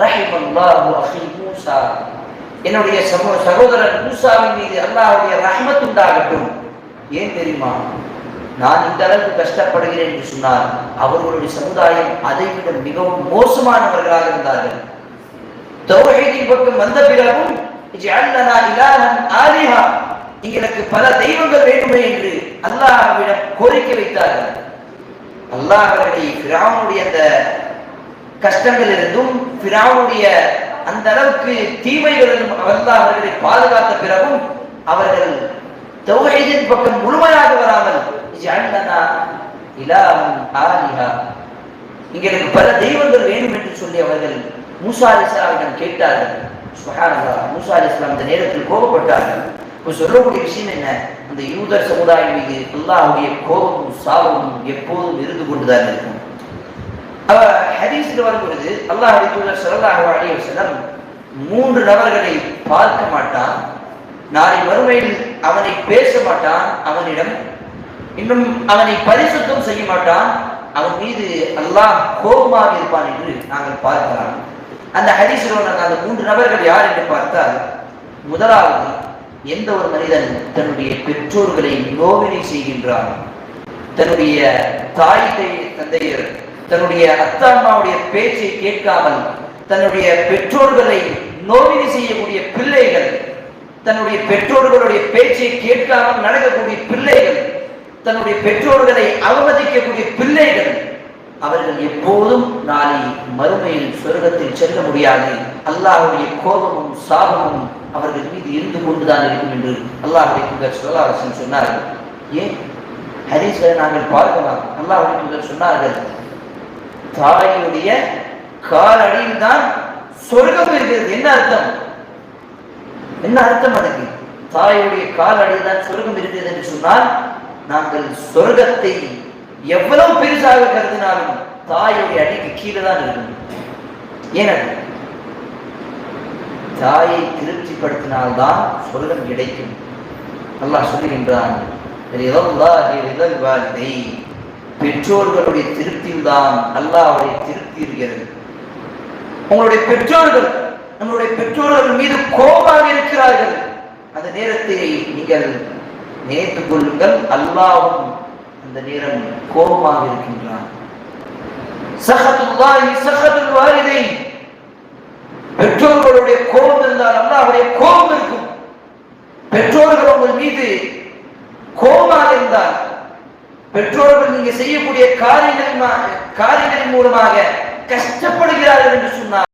ரஹிமல்லாஹு அஹி மூசா, என்னுடைய சகோதரர் மூசாவின் மீது அல்லாஹ்வுடைய ரஹ்மத் உண்டாகட்டும். ஏன் தெரியுமா? நான் இந்த அளவுக்கு கஷ்டப்படுகிறேன் என்று சொன்னால் அவர்களுடைய சமுதாயம் அதைவிட மிகவும் மோசமானவர்களாக இருந்தார்கள். தௌஹீதின் பக்கம் வந்த பிறகும் இஜ்அல்னா இலாஹன் ஆலிஹா, எங்களுக்கு பல தெய்வங்கள் வேண்டுமே என்று அல்லாஹ்விடம் கோரிக்கை வைத்தார்கள். அல்லாஹ் அவர்களை ஃபிரௌனுடைய அந்த கஷ்டங்களிலிருந்தும் ஃபிரௌனுடைய அந்த அளவுக்கு தீமைகளிலும் அல்லாஹ் அவர்களை பாதுகாத்த பிறகும் அவர்கள் தௌஹீதின் பக்கம் முழுமையாக வராமல் இஜ்அல்னா இலாஹன் ஆலிஹா, எங்களுக்கு பல தெய்வங்கள் வேண்டும் என்று சொல்லி அவர்கள் மூசா அலைஹிஸ்ஸலாமிடம் கேட்டார்கள். சுப்ஹானல்லாஹ், மூசா அலைஹிஸ்ஸலாம் இந்த நேரத்தில் கோபப்பட்டார்கள். இப்போ சொல்லக்கூடிய விஷயம் என்ன? அந்த யூதர் சமுதாயம் மீது அல்லாஹ்வுடைய கோபமும் சாபமும் எப்போதும் இருந்து கொண்டுதான் இருக்கும். ஹதீஸில் வரும்பொழுது அல்லாஹ்வுடைய தூதர் ஸல்லல்லாஹு அலைஹி வஸல்லம் 3 நபர்களை பார்க்க மாட்டான், நாளை மறுமையில் அவனை பேச மாட்டான், அவனிடம் இன்னும் அவனை பரிசுத்தம் செய்ய மாட்டான், அவன் மீது அல்லாஹ் கோபமாக இருப்பான் என்று நாங்கள் பார்க்கலாம். அந்த ஹதீஸில் அந்த 3 நபர்கள் யார் என்று பார்த்தால், முதலாவது, எந்த ஒரு மனிதன் தன்னுடைய பெற்றோர்களை நோவினை செய்கின்றான், தன்னுடைய தாய் தந்தையர் தன்னுடைய அத்தா அம்மாவுடைய பேச்சை கேட்காமல் தன்னுடைய பெற்றோர்களை நோவினை செய்யக்கூடிய பிள்ளைகள், தன்னுடைய பெற்றோர்களுடைய பேச்சை கேட்காமல் நடக்கக்கூடிய பிள்ளைகள், தன்னுடைய பெற்றோர்களை அவமதிக்கக்கூடிய பிள்ளைகள், அவர்கள் எப்போதும் நாளை மறுமையில் சொர்க்கத்தில் செல்ல முடியாது. அல்லாஹ்வுடைய கோபமும் சாபமும் அவர்கள் மீது இருந்து கொண்டுதான் இருக்கும் என்று அல்லாஹ்வுடைய தூதர் ஸல்லல்லாஹு அலைஹி வஸல்லம் சொன்னார்கள். ஏன் ஹதீஸ்களை நாங்கள் பார்க்கலாம். அல்லாஹ்வுடைய தூதர் சொன்னார்கள், தாயுடைய காலடியில் தான் சொர்க்கம் இருக்கிறது. என்ன அர்த்தம்? என்ன அர்த்தம் அதுக்கு? தாயுடைய காலடியில் தான் சொர்க்கம் இருக்கிறது என்று சொன்னால், நாங்கள் சொர்க்கத்தை எவ்வளவு பெருசாக கருதினாலும் தாயுடைய அடிக்கு கீழே தான் இருக்கும். ஏனது? தாயை திருப்திப்படுத்தினால்தான் சொர்க்கம் கிடைக்கும். அல்லாஹ் சொல்லுகின்றான், பெற்றோர்களுடைய திருப்தியில் தான் அல்லாஹ்வுடைய திருப்தி இருக்கிறது. உங்களுடைய பெற்றோர்கள் நம்மளுடைய பெற்றோர்கள் மீது கோபமாக இருக்கிறார்கள், அந்த நேரத்தை நீங்கள் நினைத்துக் கொள்ளுங்கள், அல்லாஹ்வும் அந்த நேரம் கோபமாக இருக்கின்றான். சஹதுல்லாஹி சஹதுல் வாலிதைன், பெற்றோர்களுடைய கோபம் இருந்தால் அல்லாஹ்வுடைய கோபம் இருக்கும். பெற்றோர்கள் உங்கள் மீது கோபமாக இருந்தால், பெற்றோர்கள் நீங்க செய்யக்கூடிய காரியங்களின் மூலமாக கஷ்டப்படுகிறார்கள் என்று சொன்னார்.